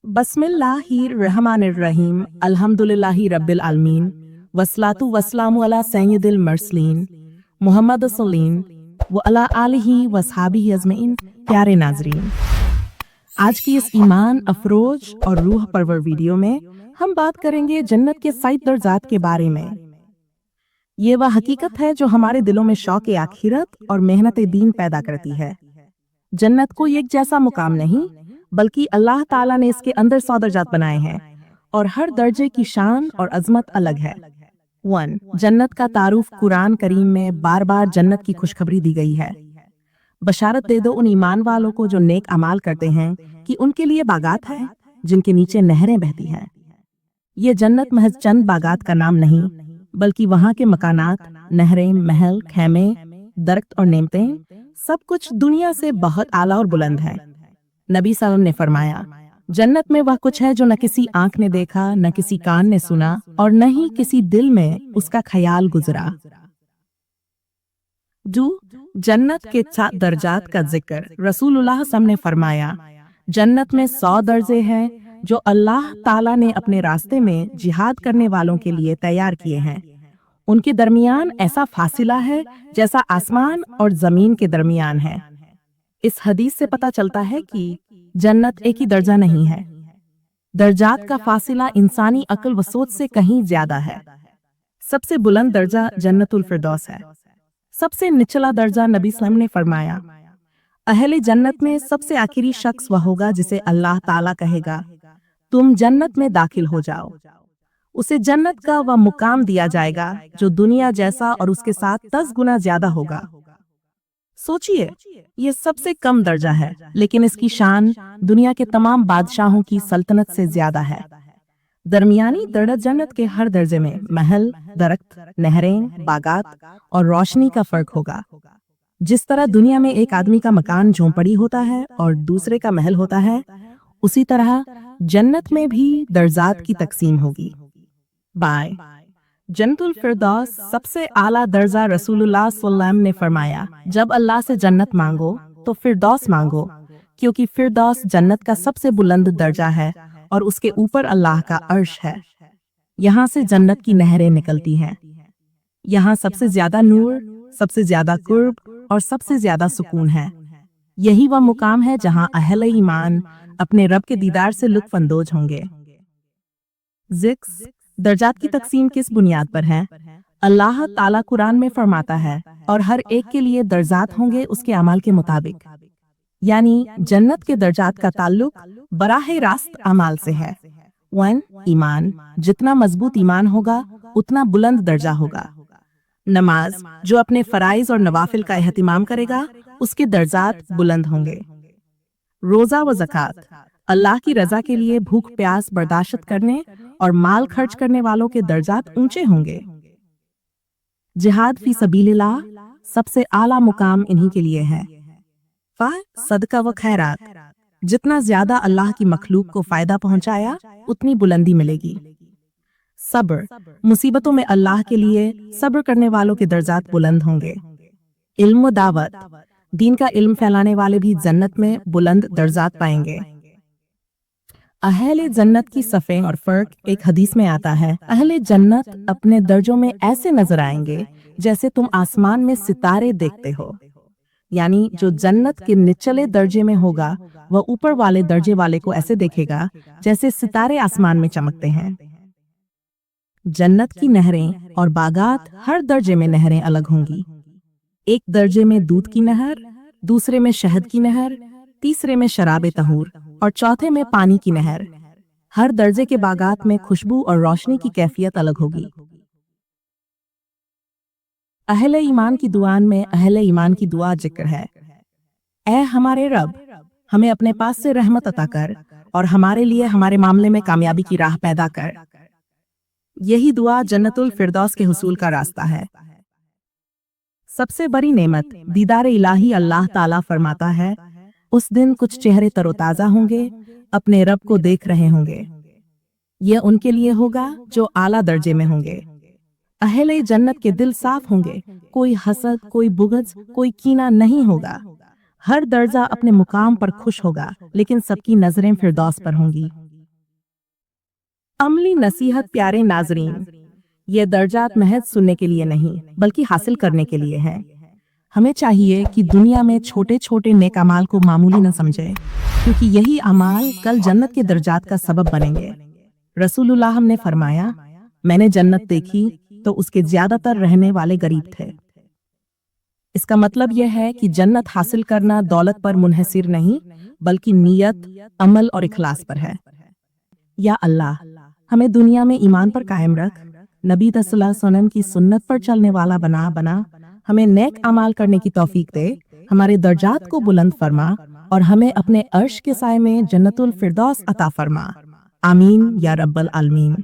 बस्मिल्लाहिर्रहमानिर्रहीम अल्हम्दुलिल्लाहि रब्बिल आलमीन वस्सलातु वस्सलामु अला सय्यिदिल मुरसलीन मुहम्मद सलीम व अला आलिहि वसहाबिहि अजमईन। प्यारे नाजरीन, आज की इस ईमान अफरोज और रूह परवर वीडियो में हम बात करेंगे जन्नत के 7 दर्जात के बारे में। ये वह हकीकत है जो हमारे दिलों में शौक आखिरत और मेहनत दीन पैदा करती है। जन्नत कोई एक जैसा मुकाम नहीं, बल्कि अल्लाह ताला ने इसके अंदर 100 दर्जात बनाए हैं और हर दर्जे की शान और अजमत अलग है। 1. जन्नत का तारुफ कुरान करीम में बार बार जन्नत की खुशखबरी दी गई है। बशारत दे दो उन ईमान वालों को जो नेक अमाल करते हैं कि उनके लिए बागात है जिनके नीचे नहरें बहती हैं। ये जन्नत महज चंद बागात का नाम नहीं, बल्कि वहाँ के मकानात, नहरें, महल, खैमे, दरख्त और नेमतें सब कुछ दुनिया से बहुत आला और बुलंद है। नबी सल्लल्लाहु अलैहि वसल्लम ने फरमाया, जन्नत में वह कुछ है जो न किसी आंख ने देखा, न किसी कान ने सुना और न ही किसी दिल में उसका ख्याल गुजरा। 2. जन्नत के 7 दर्जात का जिक्र। रसूलुल्लाह सल्लल्लाहु अलैहि वसल्लम ने फरमाया, जन्नत में 100 दर्जे हैं जो अल्लाह ताला ने अपने रास्ते में जिहाद करने वालों के लिए तैयार किए हैं। उनके दरमियान ऐसा फासिला है जैसा आसमान और जमीन के दरमियान है। इस हदीस से पता चलता है कि जन्नत एक ही दर्जा नहीं है। दर्जात का फासिला इंसानी अक्ल व सोच से कहीं ज्यादा है। सबसे बुलंद दर्जा जन्नतुल फिरदौस है। सबसे निचला दर्जा नबी सल्लल्लाहु अलैहि वसल्लम ने फरमाया, अहले जन्नत में सबसे आखिरी शख्स वह होगा जिसे अल्लाह ताला कहेगा, तुम जन्नत में दाखिल हो जाओ। उसे जन्नत का वह मुकाम दिया जाएगा जो दुनिया जैसा और उसके साथ 10 गुना ज्यादा होगा। सोचिए, ये सबसे कम दर्जा है, लेकिन इसकी शान दुनिया के तमाम बादशाहों की सल्तनत से ज्यादा है। दरमियानी दर्जा जन्नत के हर दर्जे में महल, दरख्त, नहरें, बागात और रोशनी का फर्क होगा। जिस तरह दुनिया में एक आदमी का मकान झोंपड़ी होता है और दूसरे का महल होता है, उसी तरह जन्नत में भी दर्जात की तकसीम होगी। बाय जन्नतुल फिरदौस सबसे आला दर्जा। रसूलुल्लाह सल्लल्लाहु अलैहि वसल्लम ने फरमाया, जब अल्लाह से जन्नत मांगो तो फिरदौस मांगो, क्योंकि फिरदौस जन्नत का सबसे बुलंद दर्जा है और उसके ऊपर अल्लाह का अर्श है। यहाँ से जन्नत की नहरें निकलती हैं। यहाँ सबसे ज्यादा नूर, सबसे ज्यादा कुर्ब और सबसे ज्यादा सुकून है। यही वह मुकाम है जहाँ अहले ईमान अपने रब के दीदार से लुत्फ अंदोज होंगे। जिक्र दर्जात की तकसीम किस बुनियाद पर है? अल्लाह ताला कुरान में फरमाता है, और हर एक के लिए दर्जात होंगे उसके अमाल के मुताबिक। यानी जन्नत के दर्जात का ताल्लुक बराहे रास्त अमाल से है। 1. ईमान। जितना मजबूत ईमान होगा उतना बुलंद दर्जा होगा। नमाज, जो अपने फराइज और नवाफिल का एहतिमाम करेगा उसके दर्जात बुलंद होंगे। रोजा व ज़कात, अल्लाह की रजा के लिए भूख प्यास बर्दाश्त करने और माल खर्च करने वालों के दर्जात ऊंचे होंगे। जिहाद फी सबीलिल्लाह, सबसे आला मुकाम इन्हीं के लिए है। सदका व खैरात, जितना ज्यादा अल्लाह की मखलूक को फायदा पहुंचाया उतनी बुलंदी मिलेगी। सब्र, मुसीबतों में अल्लाह के लिए सब्र करने वालों के दर्जात बुलंद होंगे। इल्म व दावत, दीन का इल्म फैलाने वाले भी जन्नत में बुलंद दर्जात पाएंगे। अहले जन्नत की सफ़े और फर्क। एक हदीस में आता है, अहले जन्नत अपने दर्जों में ऐसे नजर आएंगे जैसे तुम आसमान में सितारे देखते हो। यानी जो जन्नत के निचले दर्जे में होगा वह ऊपर वाले दर्जे वाले को ऐसे देखेगा जैसे सितारे आसमान में चमकते हैं। जन्नत की नहरें और बागात, हर दर्जे में नहरें अलग होंगी। एक दर्जे में दूध की नहर, दूसरे में शहद की नहर, तीसरे में शराब तहूर और चौथे में पानी की नहर। हर दर्जे के बागात में खुशबू और रोशनी की कैफियत अलग होगी। अहले ईमान की दुआन में अहले ईमान की दुआ जिक्र है, ऐ हमारे रब, हमें अपने पास से रहमत अता कर और हमारे लिए हमारे मामले में कामयाबी की राह पैदा कर। यही दुआ जन्नतुल फिरदौस के हुसूल का रास्ता है। सबसे बड़ी नेमत दीदार इलाही। अल्लाह ताला फरमाता है, उस दिन कुछ चेहरे तरोताजा होंगे, अपने रब को देख रहे होंगे। यह उनके लिए होगा जो आला दर्जे में होंगे। अहले जन्नत के दिल साफ होंगे, कोई हसद, कोई बुग़्ज़, कोई कीना नहीं होगा। हर दर्जा अपने मुकाम पर खुश होगा, लेकिन सबकी नजरें फिरदौस पर होंगी। अमली नसीहत प्यारे नाजरीन, ये दर्जात महज सुनने के लिए नहीं बल्कि हासिल करने के लिए है। हमें चाहिए कि दुनिया में छोटे छोटे नेक अमाल को मामूली न समझे, क्योंकि यही अमाल कल जन्नत के दर्जात का सबब बनेंगे। रसूलुल्लाह ने फरमाया, मैंने जन्नत देखी तो उसके ज्यादातर रहने वाले गरीब थे। इसका मतलब यह है कि जन्नत हासिल करना दौलत पर मुनहसिर नहीं बल्कि नीयत, अमल और इखलास पर है। या अल्लाह, हमें दुनिया में ईमान पर कायम रख, नबी सल्लल्लाहु अलैहि वसल्लम की सुन्नत पर चलने वाला बना हमें नेक अमाल करने की तौफीक दे, हमारे दर्जात को बुलंद फरमा और हमें अपने अर्श के साए में जन्नतुल फिरदौस अता फरमा। आमीन या रब्बल आलमीन।